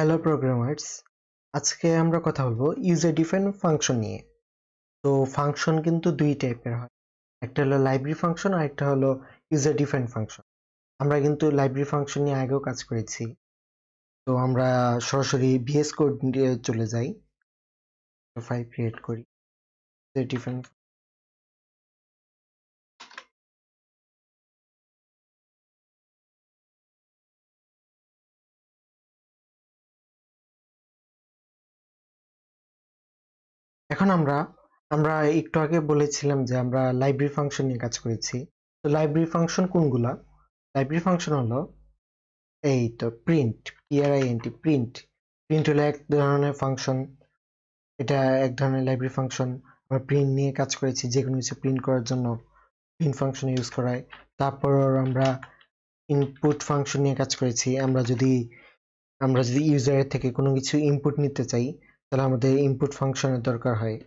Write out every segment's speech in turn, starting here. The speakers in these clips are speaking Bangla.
হ্যালো প্রোগ্রামার্স, আজকে আমরা কথা বলবো ইউজার ডিফাইন ফাংশন নিয়ে। তো ফাংশন কিন্তু দুই টাইপের হয়, একটা হলো লাইব্রেরি ফাংশন আর একটা হলো ইউজার ডিফাইন ফাংশন। আমরা কিন্তু লাইব্রেরি ফাংশন নিয়ে আগেও কাজ করেছি। তো আমরা সরাসরি ভিএস কোড দিয়ে চলে যাই, ফাইল ক্রিয়েট করি। ইউজার ডিফাইন এখন আমরা আমরা একটু আগে বলেছিলাম যে আমরা লাইব্রেরি ফাংশন নিয়ে কাজ করেছি। তো লাইব্রেরি ফাংশন কোনগুলা? লাইব্রেরি ফাংশন হলো এই তো প্রিন্ট, পিআরআইএনটি, প্রিন্ট। প্রিন্ট হলো এক ধরনের ফাংশন, এটা এক ধরনের লাইব্রেরি ফাংশন। আমরা প্রিন্ট নিয়ে কাজ করেছি, যে কোনো কিছু প্রিন্ট করার জন্য প্রিন্ট ফাংশন ইউজ করা হয়। তারপর আমরা ইনপুট ফাংশন নিয়ে কাজ করেছি। আমরা যদি ইউজারের থেকে কোনো কিছু ইনপুট নিতে চাই, তাহলে আমাদের ইনপুট ফাংশনের দরকার হয়।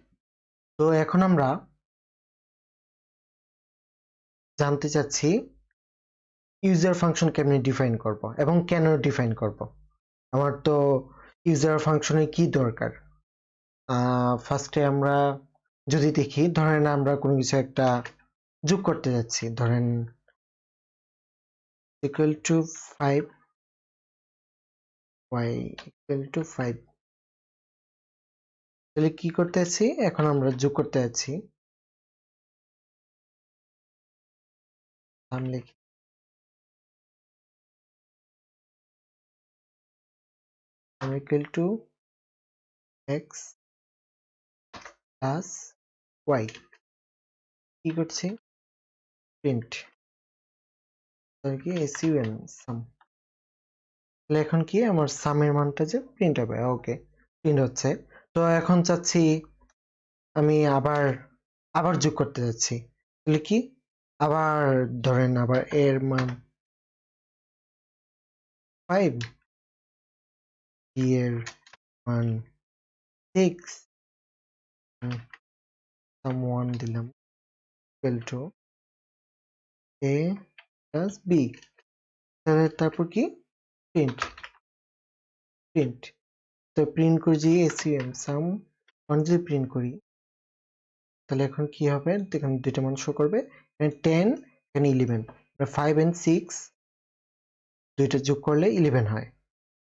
তো এখন আমরা জানতে চাচ্ছি ইউজার ফাংশন কেমনে ডিফাইন করব এবং কেন ডিফাইন করব। আমার তো ইউজার ফাংশনে কি দরকার। ফার্স্টে আমরা যদি দেখি, ধরেন আমরা কোনো কিছু একটা যোগ করতে যাচ্ছি, ধরেন equal to 5 y equal to 5, তাহলে কি করতে যাচ্ছি? এখন আমরা যোগ করতে যাচ্ছি। নাম লিখি equal to x plus y, কি করছি? প্রিন্ট, কি সাম সাম। তাহলে এখন কি আমার সামের মানটা যে প্রিন্ট হবে, ওকে প্রিন্ট হচ্ছে। তো এখন চাচ্ছি আমি আবার আবার যোগ করতে যাচ্ছি, তাহলে কি আবার ধরেন আবার এর মান 5, বি এর মান 6, সাম 1 দিলাম equal to a plus b. তাহলে তারপর কি প্রিন্ট, প্রিন্ট। তো প্রিন্ট করি যে এসইউএম সাম 1 যদি প্রিন্ট করি, তাহলে এখন কি হবে? এখানে দুইটা মান শো করবে, এখানে 10, এখানে 11। 5 and 6 দুইটা যোগ করলে 11 হয়।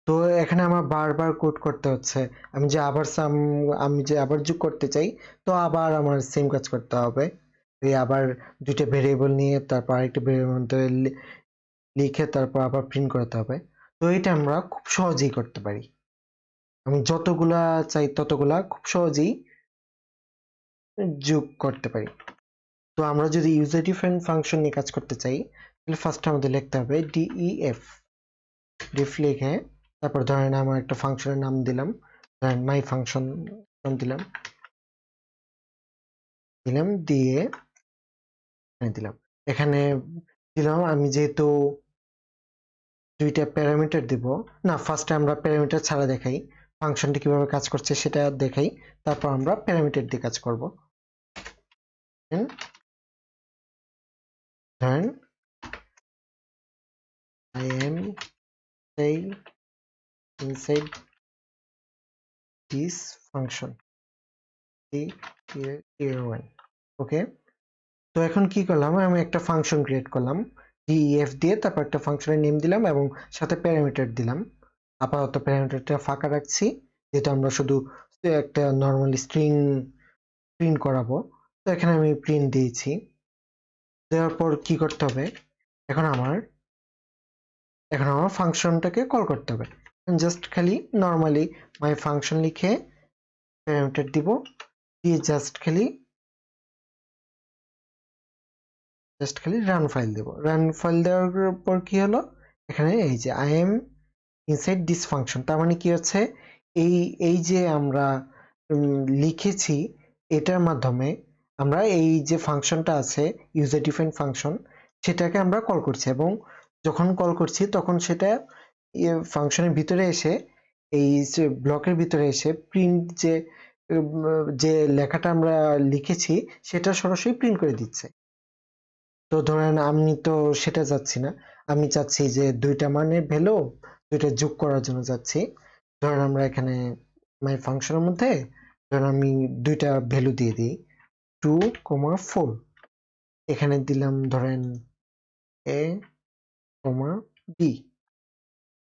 তো এখানে আমার বারবার কোড করতে হচ্ছে। আমি যে আবার যোগ করতে চাই, তো আবার আমার সেম কাজ করতে হবে। এই আবার দুইটা ভেরিয়েবল নিয়ে তারপর আরেকটা ভেরিয়েবল মধ্যে লিখে তারপর আবার প্রিন্ট করতে হবে। তো এটা আমরা খুব সহজেই করতে পারি। আমি যতগুলা চাই ততগুলা খুব সহজেই যোগ করতে পারি। তো আমরা যদি ইউজার ডিফাইন ফাংশন নিয়ে কাজ করতে চাই, তাহলে ফার্স্ট আমাদের লিখতে হবে ডিইএফ। ডিফ লিখে তারপর ধরেন আমার একটা ফাংশনের নাম দিলাম, ধরেন মাই ফাংশন দিলাম, দিয়ে দিলাম এখানে দিলাম। আমি যেহেতু দুইটা প্যারামিটার দিব না, ফার্স্টে আমরা প্যারামিটার ছাড়া দেখাই, ফাংশনটি কিভাবে কাজ করছে সেটা দেখাই, তারপর আমরা প্যারামিটার দিয়ে কাজ করব। ধরেন I am inside this function here1, ওকে। তো এখন কি করলাম, আমি একটা ফাংশন ক্রিয়েট করলাম ডিইএফ দিয়ে, তারপর একটা ফাংশনের নেম দিলাম এবং সাথে প্যারামিটার দিলাম। আপাতত প্যারামিটারটা ফাঁকা রাখছি, যেটা আমরা শুধু একটা নর্মালি স্ট্রিং প্রিন্ট করাবো। তো এখানে আমি প্রিন্ট দিয়েছি। দেওয়ার পর কি করতে হবে, এখন আমার ফাংশনটাকে কল করতে হবে। জাস্ট খালি নর্মালি মাই ফাংশন লিখে প্যারামিটার দিব, দিয়ে জাস্ট খালি রান ফাইল দেব। রান ফাইল দেওয়ার পর কি হলো, এখানে এই যে I am inside this function, তার মানে কি হচ্ছে, এই এই যে আমরা লিখেছি, এটার মাধ্যমে আমরা এই যে ফাংশনটা আছে ইউজার ডিফাইন ফাংশন, সেটাকে আমরা কল করছি, এবং যখন কল করছি তখন সেটা ফাংশনের ভিতরে এসে, এই যে ব্লকের ভিতরে এসে প্রিন্ট যে লেখাটা আমরা লিখেছি সেটা সরাসরি প্রিন্ট করে দিচ্ছে। তো ধরেন আমি তো সেটা চাচ্ছি না, আমি চাচ্ছি যে দুইটা মানের ভ্যালু দুইটা যোগ করার জন্য চাচ্ছি। ধরেন আমরা এখানে মাই ফাংশনের মধ্যে ধরেন আমি দুইটা ভ্যালু দিয়ে দিই 2,4 এখানে দিলাম ধরেন a, b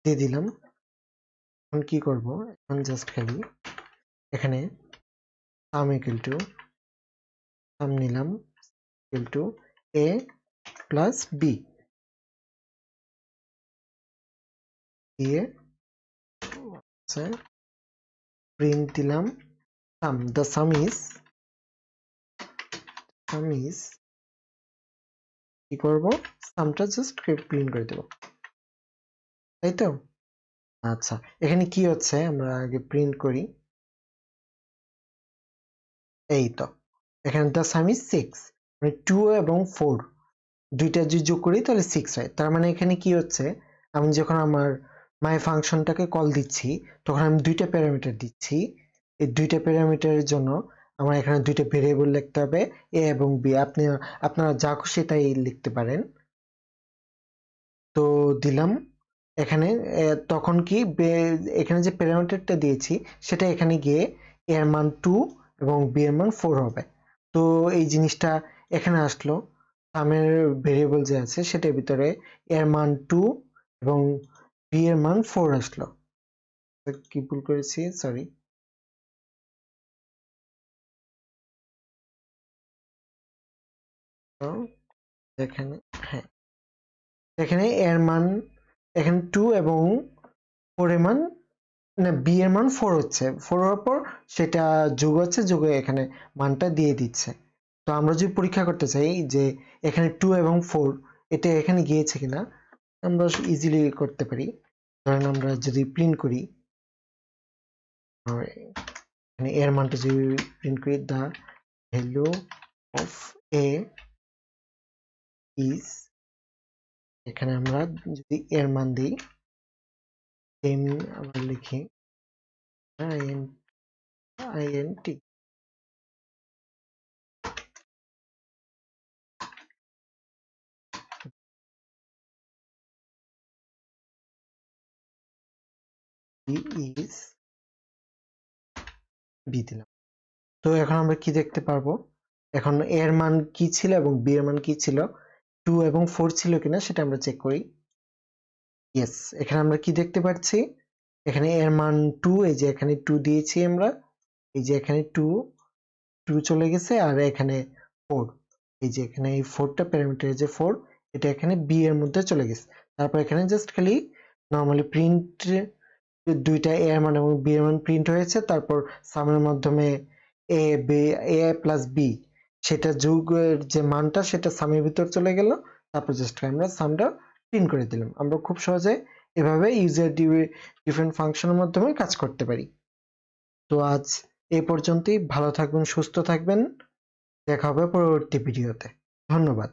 দিয়ে দিলাম। এখন কি করব, এখন জাস্ট খালি এখানে sum equal to sum নিলাম equal to a plus b দিয়ে প্রিন্ট দিলাম sum, the sum is কি করব, সামটা জাস্ট প্রিন্ট করে দেব, তাই তো। আচ্ছা, এখানে কি হচ্ছে আমরা আগে প্রিন্ট করি, এই তো এখানে the sum is 6 মানে 2 এবং 4 দুইটা যদি যোগ করি তাহলে 6 হয়। তার মানে এখানে কি হচ্ছে, আমি যখন আমার মাই ফাংশনটাকে কল দিচ্ছি তখন আমি দুইটা প্যারামিটার দিচ্ছি। এই দুইটা প্যারামিটারের জন্য আমার এখানে দুইটা ভেরিয়েবল লিখতে হবে a এবং b। আপনারা যা খুশি তাই লিখতে পারেন। তো দিলাম এখানে তখন কি এখানে যে প্যারামিটারটা দিয়েছি সেটা এখানে গিয়ে a এর মান 2 এবং b এর মান 4 হবে। তো এই জিনিসটা এখানে আসলো, সামের ভেরিয়েবল যে আছে সেটার ভিতরে a এর মান 2 এবং b এর মান 4 আসলো। কি ভুল করেছি, সরি। তো এখানে হ্যাঁ, এখানে a এর মান এখানে 2 এবং 4 এর মান না, বি এর মান 4 হচ্ছে, 4 হওয়ার পর সেটা যোগ হচ্ছে, যোগে এখানে মানটা দিয়ে দিচ্ছে। তো আমরা যদি পরীক্ষা করতে চাই যে এখানে 2 এবং 4 এটা এখানে গিয়েছে কিনা, আমরা ইজিলি করতে পারি। ধরেন আমরা যদি প্রিন্ট করি, এখানে এর মানটা যদি প্রিন্ট করি, the value of a is, এখানে আমরা যদি এর মান দিই, আবার লিখি int is b দিলাম। তো এখন আমরা কি দেখতে পারবো, এখন a এর মান কি ছিল এবং b এর মান কি ছিল, 2 এবং 4 ছিল কিনা সেটা আমরা চেক করি। ইয়েস, এখানে আমরা কি দেখতে পাচ্ছি, এখানে a এর মান 2, এই যে এখানে 2 দিয়েছি আমরা, এই যে এখানে 2 চলে গেছে, আর এখানে 4, এই যে এখানে এই 4টা প্যারামিটার যে 4 এটা এখানে b এর মধ্যে চলে গেছে। তারপর এখানে জাস্ট খালি নরমালি প্রিন্ট, দুইটা a এর মান এবং b এর মান প্রিন্ট হয়েছে, তারপর সামের মাধ্যমে a b a plus b সেটা যোগের যে মানটা সেটা সামের ভিতর চলে গেল, তারপর জাস্ট আমরা সামটা প্রিন্ট করে দিলাম। আমরা খুব সহজে এভাবে ইউজার ডিফারেন্ট ফাংশনের মাধ্যমে কাজ করতে পারি। তো আজ এই পর্যন্তই, ভালো থাকবেন, সুস্থ থাকবেন, দেখা হবে পরবর্তী ভিডিওতে। ধন্যবাদ।